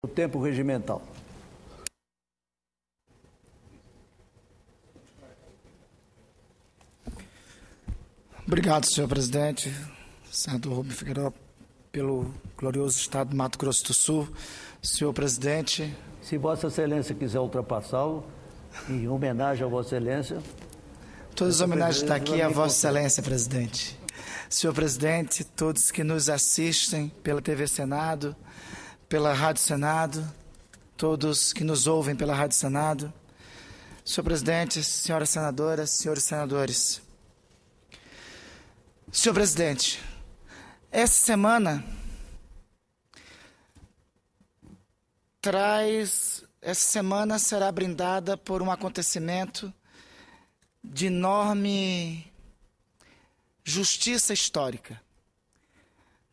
O tempo regimental. Obrigado, senhor presidente, senador Rubem Figueiredo, pelo glorioso estado do Mato Grosso do Sul. Senhor presidente... Se Vossa Excelência quiser ultrapassá-lo, em homenagem a Vossa Excelência... Todas as homenagens estão aqui a Vossa Excelência, presidente. Senhor presidente, todos que nos assistem pela TV Senado, pela Rádio Senado, todos que nos ouvem pela Rádio Senado, senhor presidente, senhoras senadoras, senhores senadores. Senhor presidente, essa semana será brindada por um acontecimento de enorme justiça histórica.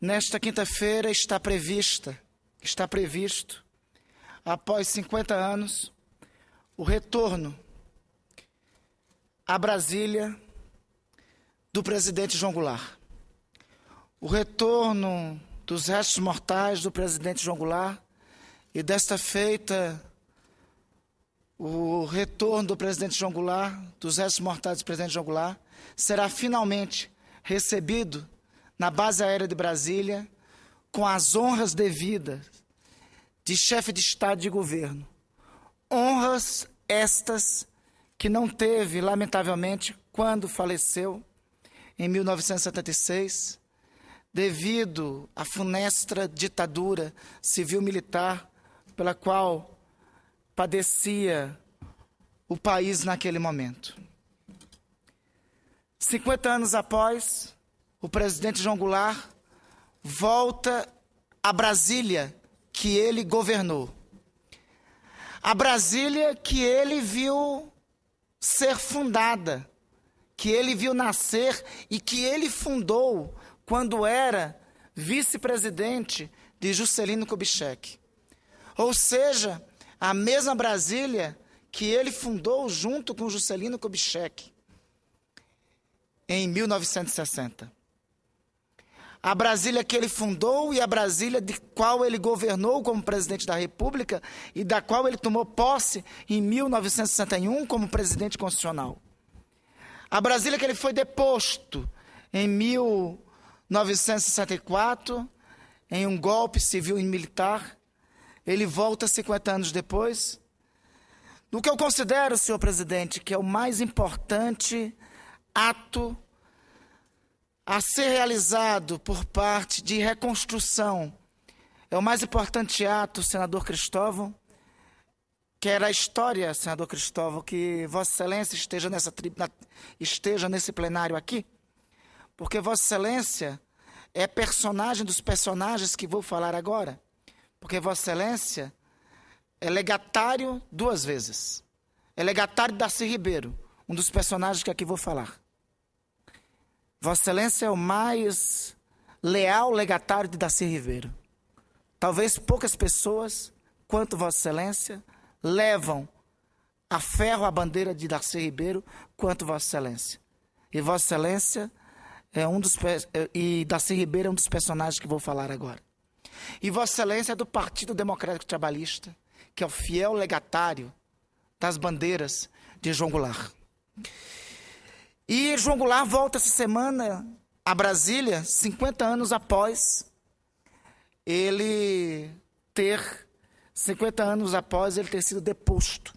Nesta quinta-feira está previsto, após 50 anos, o retorno a Brasília do presidente João Goulart. O retorno dos restos mortais do presidente João Goulart e desta feita o retorno do presidente João Goulart, dos restos mortais do presidente João Goulart, será finalmente recebido na base aérea de Brasília com as honras devidas de chefe de Estado e de governo. Honras estas que não teve, lamentavelmente, quando faleceu, em 1976, devido à funesta ditadura civil-militar pela qual padecia o país naquele momento. 50 anos após, o presidente João Goulart volta a Brasília que ele governou. A Brasília que ele viu ser fundada, que ele viu nascer e que ele fundou quando era vice-presidente de Juscelino Kubitschek. Ou seja, a mesma Brasília que ele fundou junto com Juscelino Kubitschek em 1960. A Brasília que ele fundou e a Brasília de qual ele governou como presidente da República e da qual ele tomou posse em 1961 como presidente constitucional. A Brasília que ele foi deposto em 1964 em um golpe civil e militar. Ele volta 50 anos depois. No que eu considero, senhor presidente, que é o mais importante ato a ser realizado por parte de reconstrução, é o mais importante ato, senador Cristóvão, que era a história, senador Cristóvão, que Vossa Excelência esteja nesse plenário aqui, porque Vossa Excelência é personagem dos personagens que vou falar agora, porque Vossa Excelência é legatário 2 vezes. É legatário de Darcy Ribeiro, um dos personagens que aqui vou falar. Vossa Excelência é o mais leal legatário de Darcy Ribeiro. Talvez poucas pessoas, quanto Vossa Excelência, levam a ferro a bandeira de Darcy Ribeiro, quanto Vossa Excelência. E Vossa Excelência e Darcy Ribeiro é um dos personagens que vou falar agora. E Vossa Excelência é do Partido Democrático Trabalhista, que é o fiel legatário das bandeiras de João Goulart. E João Goulart volta essa semana a Brasília, 50 anos após ele ter 50 anos após ele ter sido deposto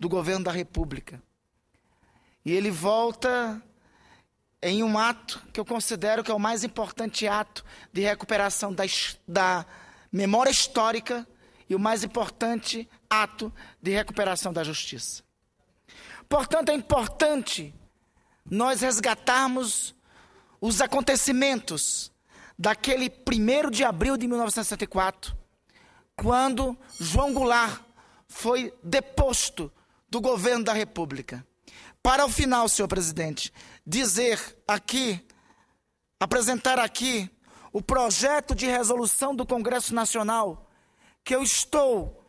do governo da República. E ele volta em um ato que eu considero que é o mais importante ato de recuperação da memória histórica e o mais importante ato de recuperação da justiça. Portanto, é importante nós resgatarmos os acontecimentos daquele 1º de abril de 1964, quando João Goulart foi deposto do governo da República. Para ao final, senhor presidente, apresentar aqui o projeto de resolução do Congresso Nacional, que eu estou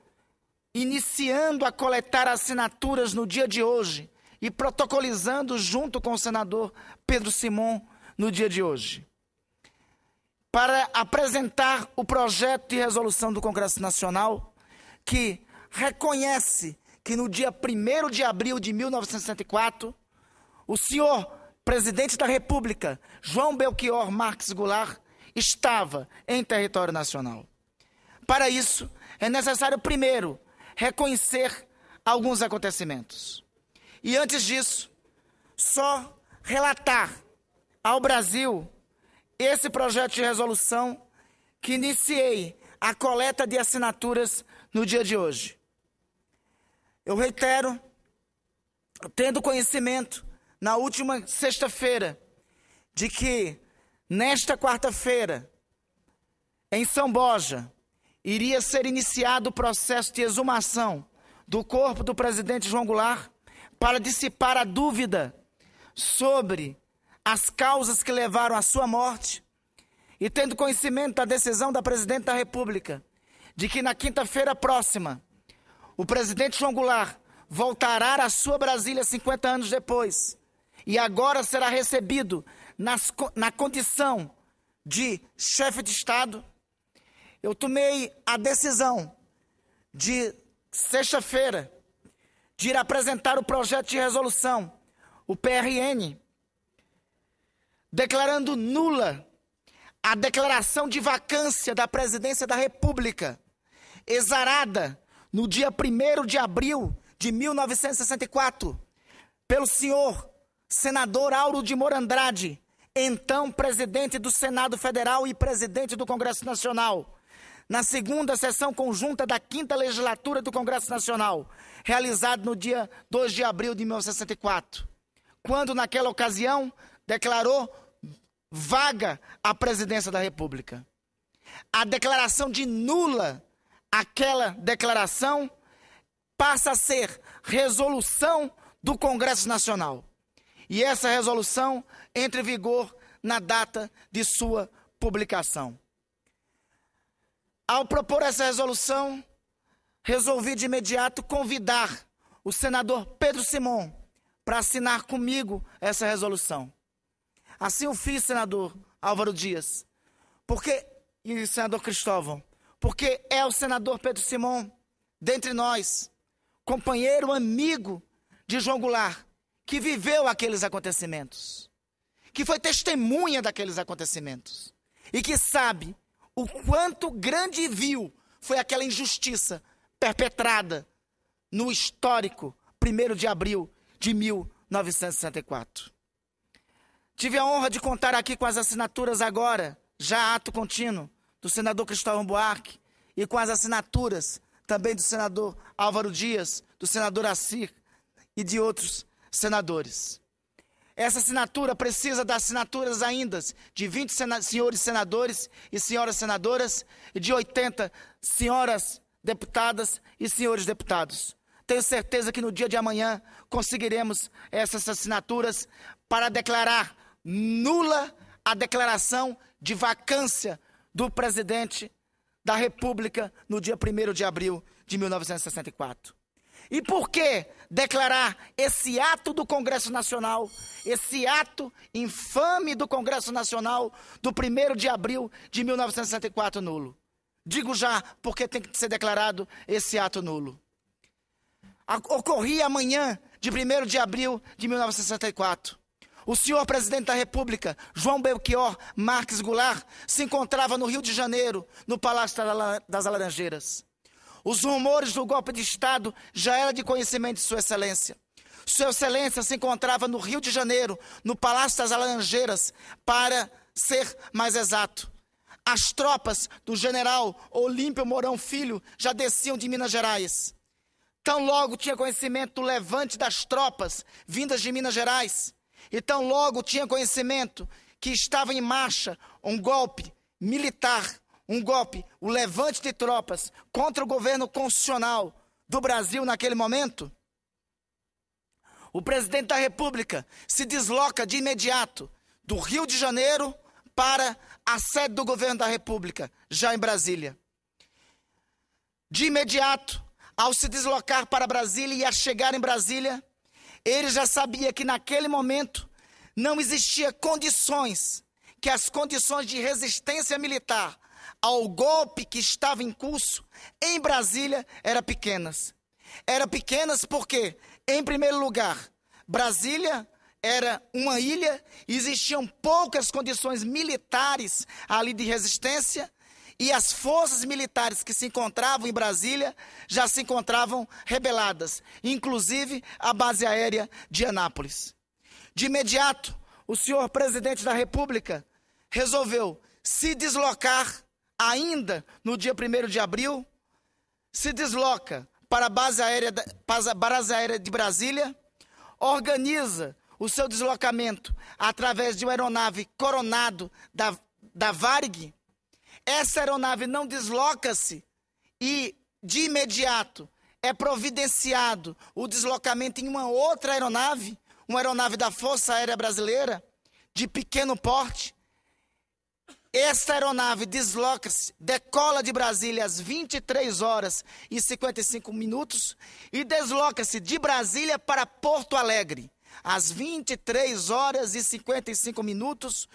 iniciando a coletar assinaturas no dia de hoje e protocolizando junto com o senador Pedro Simon no dia de hoje, para apresentar o projeto de resolução do Congresso Nacional que reconhece que no dia 1º de abril de 1964, o senhor presidente da República, João Belchior Marques Goulart, estava em território nacional. Para isso, é necessário primeiro reconhecer alguns acontecimentos. E antes disso, só relatar ao Brasil esse projeto de resolução que iniciei a coleta de assinaturas no dia de hoje. Eu reitero, tendo conhecimento na última sexta-feira de que nesta quarta-feira, em São Borja, iria ser iniciado o processo de exumação do corpo do presidente João Goulart para dissipar a dúvida sobre as causas que levaram à sua morte, e tendo conhecimento da decisão da presidente da República de que na quinta-feira próxima o presidente João Goulart voltará à sua Brasília 50 anos depois e agora será recebido na condição de chefe de Estado, eu tomei a decisão de sexta-feira de ir apresentar o projeto de resolução, o PRN, declarando nula a declaração de vacância da presidência da República, exarada no dia 1º de abril de 1964, pelo senhor senador Auro de Moura Andrade, então presidente do Senado Federal e presidente do Congresso Nacional, na segunda sessão conjunta da 5ª legislatura do Congresso Nacional, realizado no dia 2 de abril de 1964, quando naquela ocasião declarou vaga a presidência da República. A declaração de nula aquela declaração passa a ser resolução do Congresso Nacional. E essa resolução entra em vigor na data de sua publicação. Ao propor essa resolução, resolvi de imediato convidar o senador Pedro Simon para assinar comigo essa resolução. Assim o fiz, senador Álvaro Dias, e senador Cristóvão, porque é o senador Pedro Simon, dentre nós, companheiro, amigo de João Goulart, que viveu aqueles acontecimentos, que foi testemunha daqueles acontecimentos, e que sabe o quanto grande e vil foi aquela injustiça perpetrada no histórico 1º de abril de 1964. Tive a honra de contar aqui com as assinaturas agora, já ato contínuo, do senador Cristóvão Buarque, e com as assinaturas também do senador Álvaro Dias, do senador Assir e de outros senadores. Essa assinatura precisa das assinaturas ainda de 20 senhores senadores e senhoras senadoras e de 80 senhoras deputadas e senhores deputados. Tenho certeza que no dia de amanhã conseguiremos essas assinaturas para declarar nula a declaração de vacância do presidente da República no dia 1º de abril de 1964. E por que declarar esse ato do Congresso Nacional, esse ato infame do Congresso Nacional do 1º de abril de 1964 nulo? Digo já porque tem que ser declarado esse ato nulo. Ocorria amanhã de 1º de abril de 1964. O senhor presidente da República, João Belchior Marques Goulart, se encontrava no Rio de Janeiro, no Palácio das Laranjeiras. Os rumores do golpe de Estado já eram de conhecimento de Sua Excelência. Sua Excelência se encontrava no Rio de Janeiro, no Palácio das Laranjeiras, para ser mais exato. As tropas do general Olímpio Mourão Filho já desciam de Minas Gerais. Tão logo tinha conhecimento do levante das tropas vindas de Minas Gerais, e tão logo tinha conhecimento que estava em marcha um golpe militar, o levante de tropas contra o governo constitucional do Brasil naquele momento, o presidente da República se desloca de imediato do Rio de Janeiro para a sede do governo da República, já em Brasília. De imediato, ao se deslocar para Brasília e a chegar em Brasília, ele já sabia que naquele momento não existia condições, que as condições de resistência militar ao golpe que estava em curso em Brasília eram pequenas. Eram pequenas porque, em primeiro lugar, Brasília era uma ilha, existiam poucas condições militares ali de resistência, e as forças militares que se encontravam em Brasília já se encontravam rebeladas, inclusive a base aérea de Anápolis. De imediato, o senhor presidente da República resolveu se deslocar ainda no dia 1º de abril, se desloca para a base aérea de Brasília, organiza o seu deslocamento através de uma aeronave Coronado da Varig. Essa aeronave não desloca-se e, de imediato, é providenciado o deslocamento em uma outra aeronave, uma aeronave da Força Aérea Brasileira, de pequeno porte. Esta aeronave desloca-se, decola de Brasília às 23 horas e 55 minutos e desloca-se de Brasília para Porto Alegre, às 23 horas e 55 minutos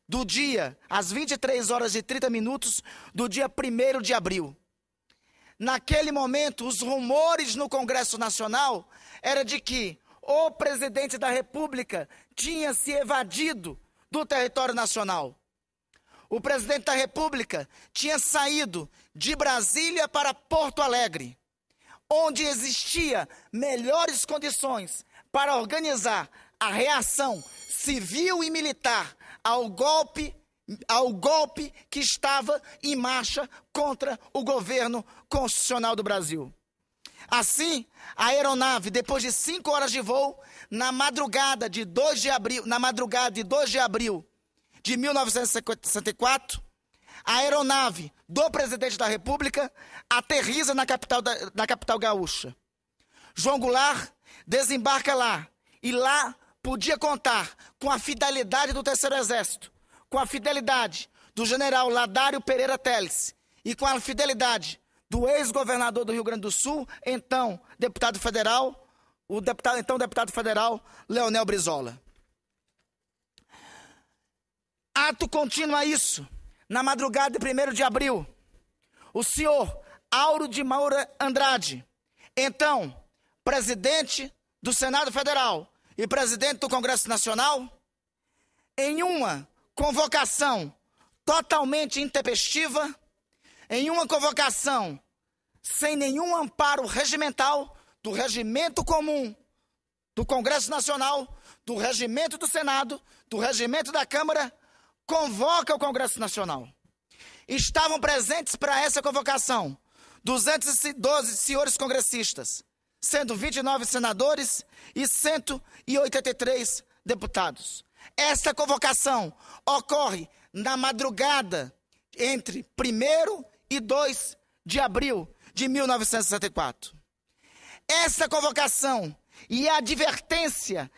do dia, às 23 horas e 30 minutos do dia 1º de abril. Naquele momento, os rumores no Congresso Nacional era de que o presidente da República tinha se evadido do território nacional. O presidente da República tinha saído de Brasília para Porto Alegre, onde existia melhores condições para organizar a reação civil e militar ao golpe que estava em marcha contra o governo constitucional do Brasil. Assim, a aeronave, depois de 5 horas de voo, na madrugada de 2 de abril de 1964, a aeronave do presidente da República aterriza na capital gaúcha. João Goulart desembarca lá e lá podia contar com a fidelidade do Terceiro Exército, com a fidelidade do general Ladário Pereira Telles e com a fidelidade do ex-governador do Rio Grande do Sul, então deputado federal Leonel Brizola. Ato contínuo a isso, na madrugada de 1º de abril, o senhor Auro de Moura Andrade, então presidente do Senado Federal e presidente do Congresso Nacional, em uma convocação totalmente intempestiva, em uma convocação sem nenhum amparo regimental do regimento comum do Congresso Nacional, do regimento do Senado, do regimento da Câmara, convoca o Congresso Nacional. Estavam presentes para essa convocação 212 senhores congressistas, sendo 29 senadores e 183 deputados. Esta convocação ocorre na madrugada entre 1º e 2 de abril de 1964. Essa convocação e a advertência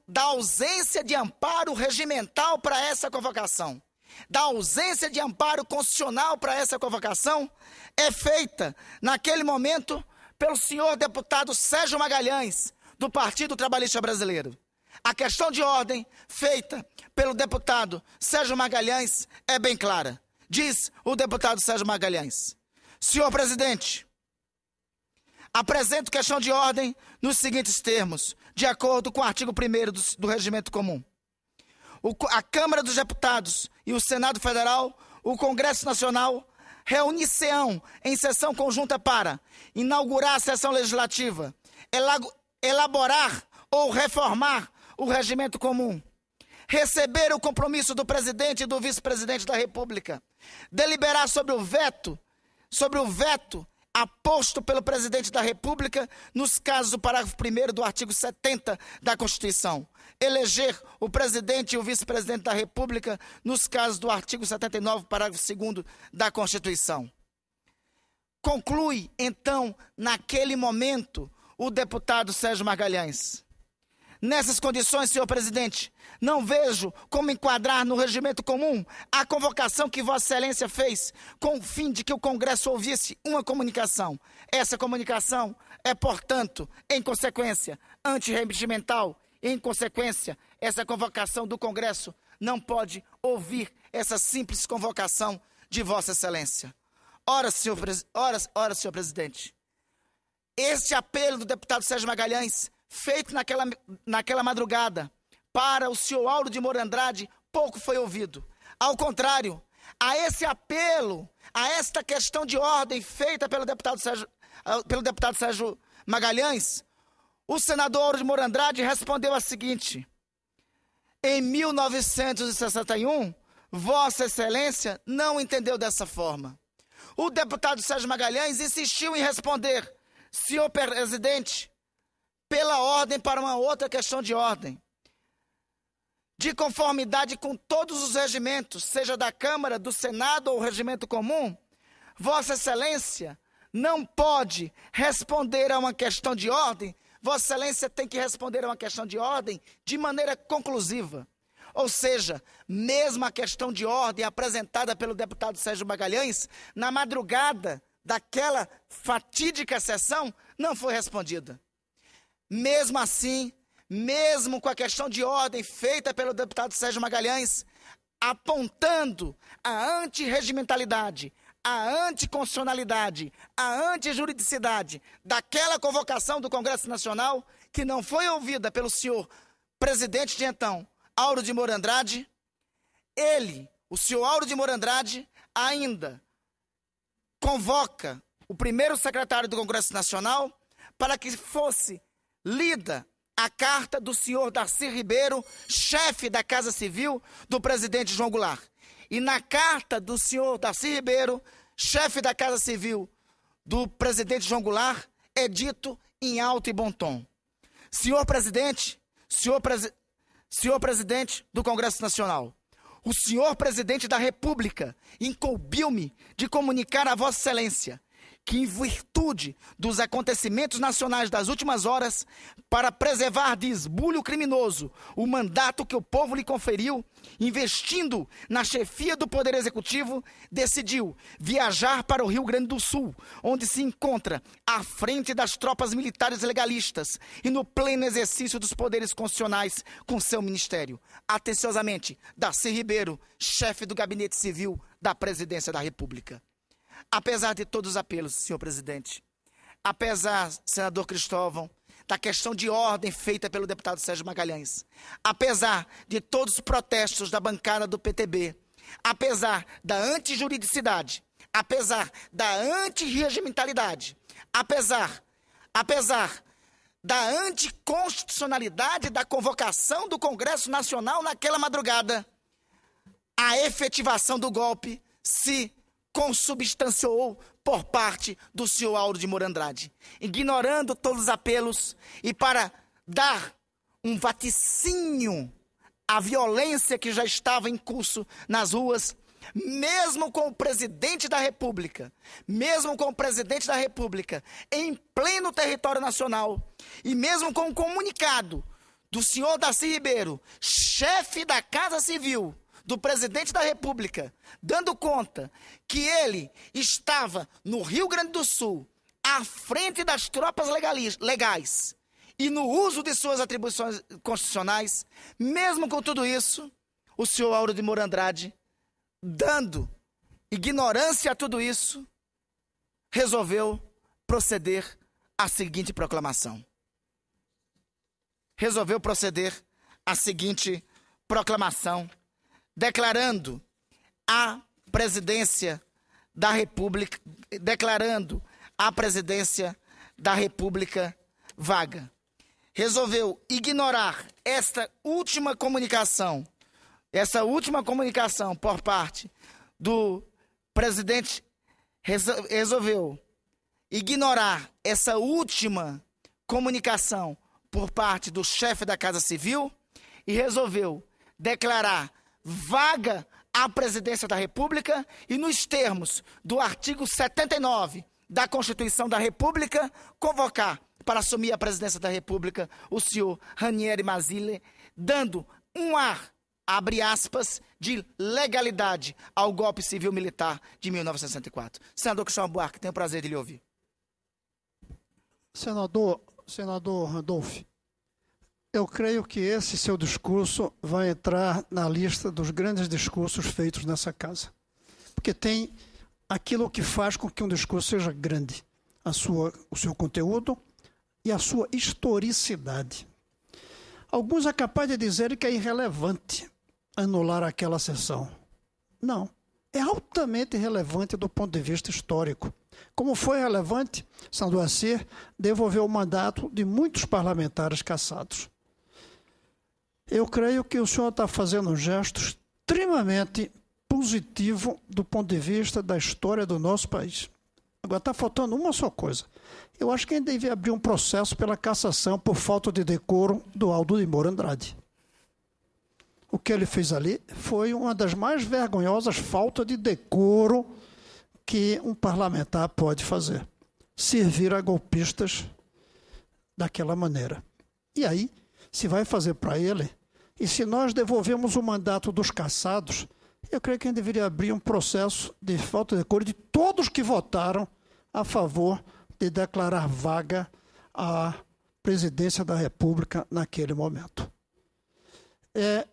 da ausência de amparo regimental para essa convocação, da ausência de amparo constitucional para essa convocação, é feita, naquele momento, pelo senhor deputado Sérgio Magalhães, do Partido Trabalhista Brasileiro. A questão de ordem feita pelo deputado Sérgio Magalhães é bem clara. Diz o deputado Sérgio Magalhães: senhor presidente, apresento questão de ordem nos seguintes termos, de acordo com o artigo 1º do Regimento Comum. A Câmara dos Deputados e o Senado Federal, o Congresso Nacional, reunir-se-ão em sessão conjunta para inaugurar a sessão legislativa, elaborar ou reformar o Regimento Comum, receber o compromisso do presidente e do vice-presidente da República, deliberar sobre o veto aposto pelo presidente da República nos casos do parágrafo 1º do artigo 70 da Constituição, eleger o presidente e o vice-presidente da República nos casos do artigo 79, parágrafo 2º da Constituição. Conclui, então, naquele momento, o deputado Sérgio Magalhães: nessas condições, senhor presidente, não vejo como enquadrar no regimento comum a convocação que Vossa Excelência fez com o fim de que o Congresso ouvisse uma comunicação. Essa comunicação é, portanto, em consequência, antirregimental. Em consequência, essa convocação do Congresso não pode ouvir essa simples convocação de Vossa Excelência. Ora, senhor presidente, este apelo do deputado Sérgio Magalhães, feito naquela madrugada para o senhor Auro de Moura Andrade, pouco foi ouvido. Ao contrário, a esse apelo, a esta questão de ordem feita pelo deputado Sérgio Magalhães, o senador Auro de Moura Andrade respondeu a seguinte: em 1961, Vossa Excelência não entendeu dessa forma. O deputado Sérgio Magalhães insistiu em responder: senhor presidente, pela ordem para uma outra questão de ordem. De conformidade com todos os regimentos, seja da Câmara, do Senado ou regimento comum, Vossa Excelência não pode responder a uma questão de ordem. Vossa Excelência tem que responder a uma questão de ordem de maneira conclusiva. Ou seja, mesmo a questão de ordem apresentada pelo deputado Sérgio Magalhães, na madrugada daquela fatídica sessão, não foi respondida. Mesmo assim, mesmo com a questão de ordem feita pelo deputado Sérgio Magalhães, apontando a antirregimentalidade, a anticonstitucionalidade, a antijuridicidade daquela convocação do Congresso Nacional, que não foi ouvida pelo senhor presidente de então, Auro de Moura Andrade, o senhor Auro de Moura Andrade, ainda convoca o primeiro secretário do Congresso Nacional para que fosse lida a carta do senhor Darcy Ribeiro, chefe da Casa Civil do presidente João Goulart. E na carta do senhor Darcy Ribeiro, chefe da Casa Civil do presidente João Goulart, é dito em alto e bom tom: senhor presidente do Congresso Nacional, o senhor presidente da República incumbiu-me de comunicar a Vossa Excelência que, em virtude dos acontecimentos nacionais das últimas horas, para preservar de esbulho criminoso o mandato que o povo lhe conferiu, investindo na chefia do Poder Executivo, decidiu viajar para o Rio Grande do Sul, onde se encontra à frente das tropas militares legalistas e no pleno exercício dos poderes constitucionais com seu ministério. Atenciosamente, Darcy Ribeiro, chefe do Gabinete Civil da Presidência da República. Apesar de todos os apelos, senhor presidente, apesar, senador Cristóvão, da questão de ordem feita pelo deputado Sérgio Magalhães, apesar de todos os protestos da bancada do PTB, apesar da antijuridicidade, apesar da antirregimentalidade, apesar da anticonstitucionalidade da convocação do Congresso Nacional naquela madrugada, a efetivação do golpe se consubstanciou por parte do senhor Auro de Moura Andrade, ignorando todos os apelos e para dar um vaticínio à violência que já estava em curso nas ruas, mesmo com o presidente da República, em pleno território nacional, e mesmo com o comunicado do senhor Darcy Ribeiro, chefe da Casa Civil, do presidente da República, dando conta que ele estava no Rio Grande do Sul, à frente das tropas legais e no uso de suas atribuições constitucionais, mesmo com tudo isso, o senhor Auro de Moura Andrade, dando ignorância a tudo isso, resolveu proceder à seguinte proclamação. Declarando a presidência da República vaga. Resolveu ignorar essa última comunicação por parte do presidente, resolveu ignorar essa última comunicação por parte do chefe da Casa Civil e resolveu declarar vaga à presidência da República e, nos termos do artigo 79 da Constituição da República, convocar para assumir a presidência da República o senhor Ranieri Mazzilli, dando um ar, abre aspas, de legalidade ao golpe civil-militar de 1964. Senador Cristóvão Buarque, tenho o prazer de lhe ouvir. Senador Randolph, eu creio que esse seu discurso vai entrar na lista dos grandes discursos feitos nessa casa. porque tem aquilo que faz com que um discurso seja grande, o seu conteúdo e a sua historicidade. Alguns é capaz de dizer que é irrelevante anular aquela sessão. Não, é altamente relevante do ponto de vista histórico. Como foi relevante, Sandoacir devolveu o mandato de muitos parlamentares cassados. Eu creio que o senhor está fazendo um gesto extremamente positivo do ponto de vista da história do nosso país. Agora está faltando uma só coisa. Eu acho que a gente devia abrir um processo pela cassação por falta de decoro do Aldo de Moura Andrade. O que ele fez ali foi uma das mais vergonhosas faltas de decoro que um parlamentar pode fazer. Servir a golpistas daquela maneira. E aí, se vai fazer para ele, e se nós devolvemos o mandato dos cassados, eu creio que a gente deveria abrir um processo de falta de decoro de todos que votaram a favor de declarar vaga a presidência da República naquele momento. É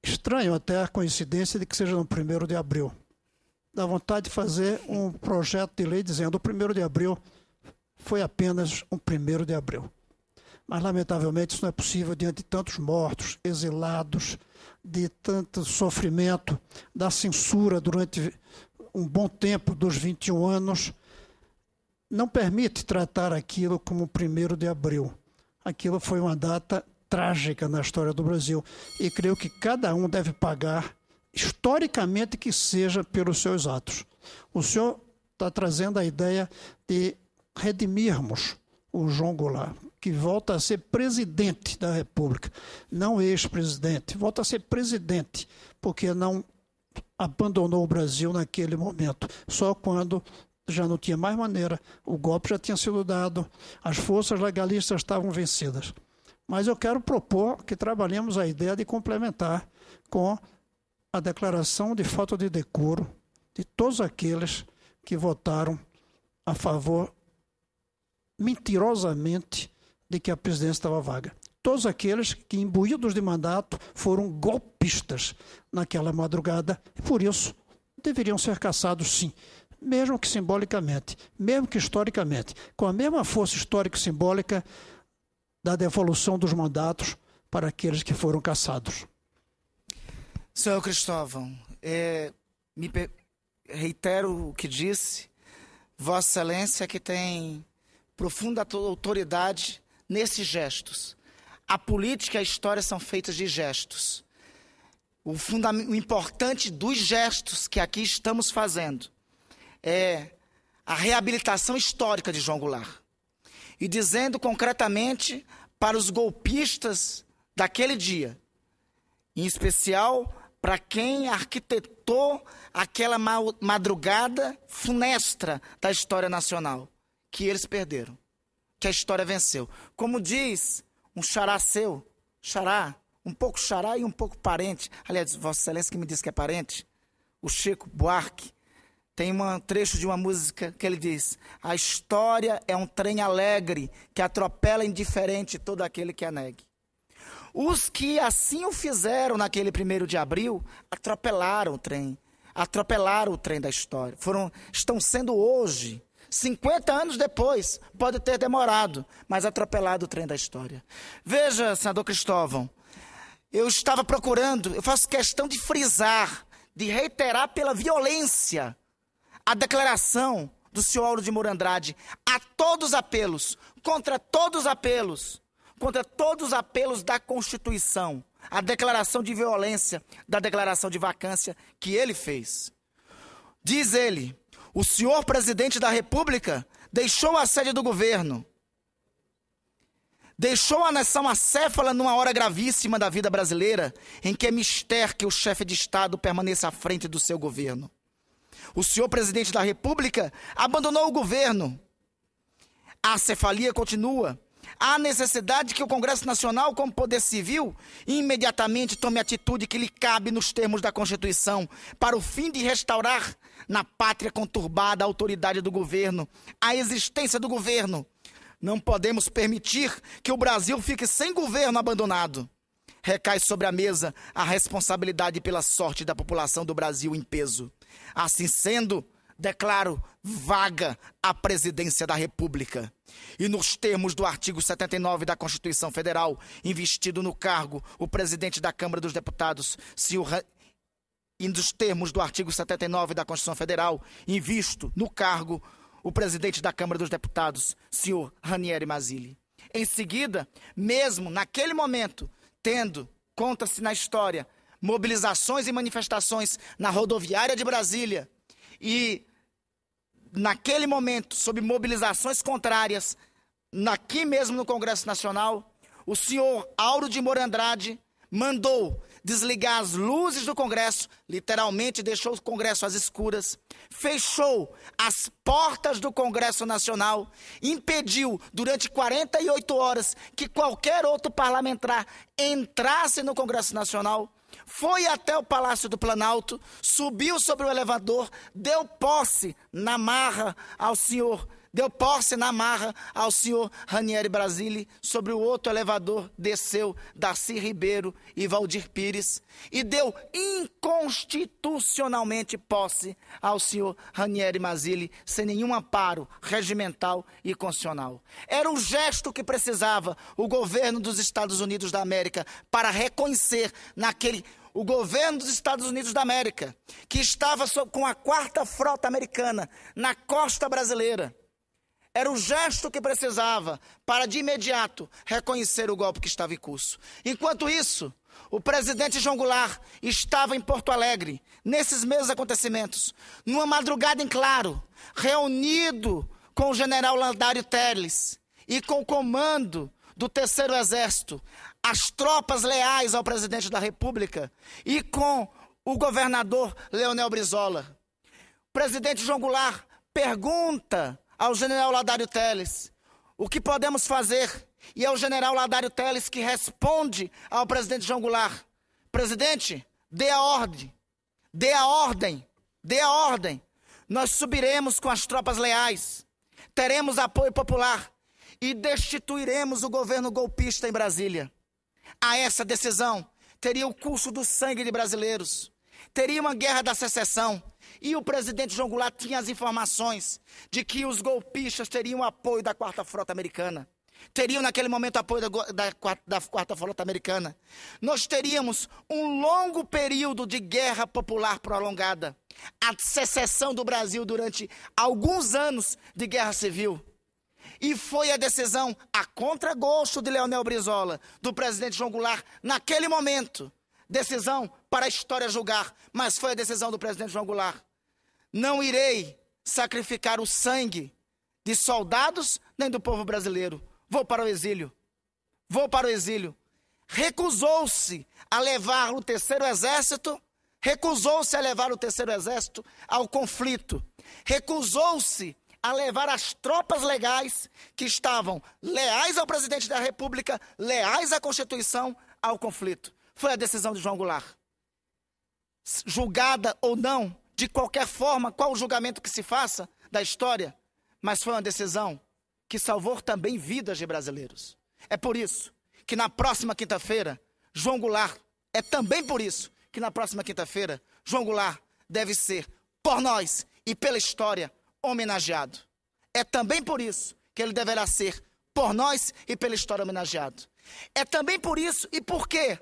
estranho até a coincidência de que seja no 1º de abril. Dá vontade de fazer um projeto de lei dizendo o 1º de abril foi apenas um 1º de abril. Mas, lamentavelmente, isso não é possível diante de tantos mortos, exilados, de tanto sofrimento, da censura durante um bom tempo dos 21 anos. Não permite tratar aquilo como 1º de abril. Aquilo foi uma data trágica na história do Brasil. E creio que cada um deve pagar, historicamente que seja, pelos seus atos. O senhor está trazendo a ideia de redimirmos o João Goulart, que volta a ser presidente da República, não ex-presidente, volta a ser presidente, porque não abandonou o Brasil naquele momento, só quando já não tinha mais maneira, o golpe já tinha sido dado, as forças legalistas estavam vencidas. Mas eu quero propor que trabalhemos a ideia de complementar com a declaração de falta de decoro de todos aqueles que votaram a favor, mentirosamente, de que a presidência estava vaga. Todos aqueles que, imbuídos de mandato, foram golpistas naquela madrugada e, por isso, deveriam ser cassados, sim, mesmo que simbolicamente, mesmo que historicamente, com a mesma força histórica e simbólica da devolução dos mandatos para aqueles que foram cassados. Senhor Cristóvão, reitero o que disse, Vossa Excelência que tem profunda autoridade nesses gestos. A política e a história são feitas de gestos. O importante dos gestos que aqui estamos fazendo é a reabilitação histórica de João Goulart. E dizendo concretamente para os golpistas daquele dia, em especial para quem arquitetou aquela madrugada funestra da história nacional, que eles perderam, que a história venceu. Como diz um xará seu, xará, um pouco xará e um pouco parente, aliás, Vossa Excelência que me disse que é parente, o Chico Buarque, tem um trecho de uma música que ele diz: a história é um trem alegre que atropela indiferente todo aquele que a negue. Os que assim o fizeram naquele 1º de abril, atropelaram o trem da história. Estão sendo hoje, 50 anos depois, pode ter demorado, mas atropelado o trem da história. Veja, senador Cristóvão, eu estava procurando, eu faço questão de frisar, de reiterar pela violência, a declaração do senhor Aldo de Moura Andrade a todos os apelos, contra todos os apelos da Constituição, a declaração de violência, da declaração de vacância que ele fez. Diz ele: o senhor presidente da República deixou a sede do governo, deixou a nação acéfala numa hora gravíssima da vida brasileira, em que é mister que o chefe de Estado permaneça à frente do seu governo. O senhor presidente da República abandonou o governo. A acefalia continua. Há necessidade que o Congresso Nacional, como poder civil, imediatamente tome a atitude que lhe cabe nos termos da Constituição, para o fim de restaurar na pátria conturbada a autoridade do governo, a existência do governo. Não podemos permitir que o Brasil fique sem governo abandonado. recai sobre a mesa a responsabilidade pela sorte da população do Brasil em peso. Assim sendo, declaro vaga a presidência da República. E nos termos do artigo 79 da Constituição Federal, investido no cargo o presidente da Câmara dos Deputados, e nos termos do artigo 79 da Constituição Federal, invisto no cargo o presidente da Câmara dos Deputados, senhor Ranieri Mazzilli. Em seguida, mesmo naquele momento, tendo, conta-se na história, mobilizações e manifestações na rodoviária de Brasília e, naquele momento, sob mobilizações contrárias, aqui mesmo no Congresso Nacional, o senhor Auro de Moura Andrade mandou desligar as luzes do Congresso, literalmente deixou o Congresso às escuras, fechou as portas do Congresso Nacional, impediu durante 48 horas que qualquer outro parlamentar entrasse no Congresso Nacional, foi até o Palácio do Planalto, subiu sobre o elevador, deu posse na marra ao senhor Ranieri Mazzilli. Sobre o outro elevador desceu Darcy Ribeiro e Valdir Pires e deu inconstitucionalmente posse ao senhor Ranieri Mazzilli, sem nenhum amparo regimental e constitucional. Era o gesto que precisava o governo dos Estados Unidos da América para reconhecer o governo dos Estados Unidos da América, que estava com a 4ª Frota Americana na costa brasileira. Era o gesto que precisava para, de imediato, reconhecer o golpe que estava em curso. Enquanto isso, o presidente João Goulart estava em Porto Alegre, nesses mesmos acontecimentos, numa madrugada em claro, reunido com o general Laudário Telles e com o comando do 3º Exército, as tropas leais ao presidente da República e com o governador Leonel Brizola. O presidente João Goulart pergunta ao general Laudário Telles o que podemos fazer, e é o general Laudário Telles que responde ao presidente João Goulart: presidente, dê a ordem, nós subiremos com as tropas leais, teremos apoio popular e destituiremos o governo golpista em Brasília. A essa decisão teria o custo do sangue de brasileiros, teria uma guerra da secessão, e o presidente João Goulart tinha as informações de que os golpistas teriam apoio da 4ª Frota Americana, teriam naquele momento apoio da 4ª Frota Americana. Nós teríamos um longo período de guerra popular prolongada, a secessão do Brasil durante alguns anos de guerra civil. E foi a decisão, a contragosto de Leonel Brizola, do presidente João Goulart, naquele momento, decisão para a história julgar, mas foi a decisão do presidente João Goulart: não irei sacrificar o sangue de soldados nem do povo brasileiro, vou para o exílio. Recusou-se a levar o 3º Exército, ao conflito, recusou-se a levar as tropas legais que estavam leais ao presidente da República, leais à Constituição, ao conflito. Foi a decisão de João Goulart. Julgada ou não, de qualquer forma, qual o julgamento que se faça da história, mas foi uma decisão que salvou também vidas de brasileiros. É por isso que na próxima quinta-feira, João Goulart deve ser, por nós e pela história, homenageado. É também por isso que ele deverá ser, por nós e pela história, homenageado. É também por isso e porque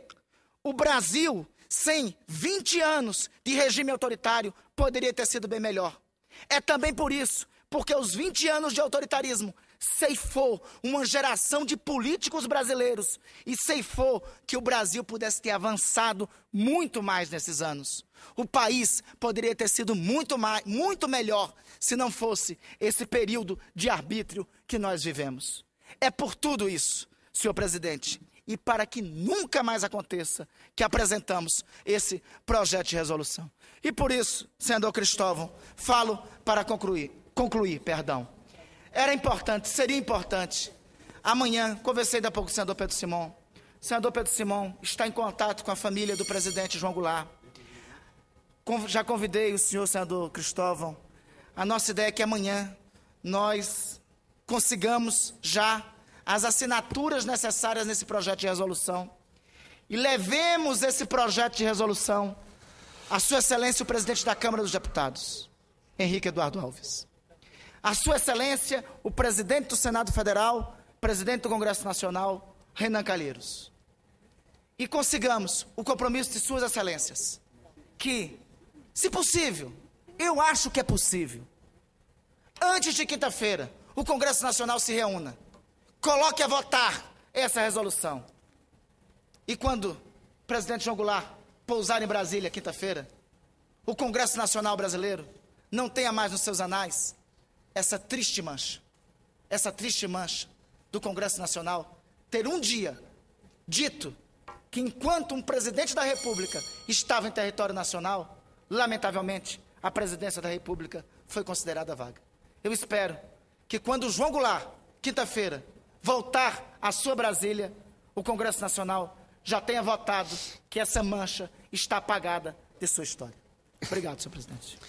o Brasil, sem 20 anos de regime autoritário, poderia ter sido bem melhor. É também por isso, porque os 20 anos de autoritarismo ceifou uma geração de políticos brasileiros e ceifou que o Brasil pudesse ter avançado muito mais nesses anos. O país poderia ter sido muito melhor se não fosse esse período de arbítrio que nós vivemos. É por tudo isso, senhor presidente, e para que nunca mais aconteça, que apresentamos esse projeto de resolução. E por isso, senador Cristóvão, falo para concluir. Seria importante. Amanhã, conversei há pouco com o senador Pedro Simon. O senador Pedro Simon está em contato com a família do presidente João Goulart. Já convidei o senhor senador Cristóvão. A nossa ideia é que amanhã nós consigamos já as assinaturas necessárias nesse projeto de resolução e levemos esse projeto de resolução à Sua Excelência, o presidente da Câmara dos Deputados, Henrique Eduardo Alves. À Sua Excelência, o presidente do Senado Federal, presidente do Congresso Nacional, Renan Calheiros. E consigamos o compromisso de Suas Excelências, que, se possível, eu acho que é possível, antes de quinta-feira, o Congresso Nacional se reúna, coloque a votar essa resolução. E quando o presidente João Goulart pousar em Brasília, quinta-feira, o Congresso Nacional Brasileiro não tenha mais nos seus anais essa triste mancha do Congresso Nacional ter um dia dito que enquanto um presidente da República estava em território nacional, lamentavelmente, a presidência da República foi considerada vaga. Eu espero que quando o João Goulart, quinta-feira, voltar à sua Brasília, o Congresso Nacional já tenha votado que essa mancha está apagada de sua história. Obrigado, senhor presidente.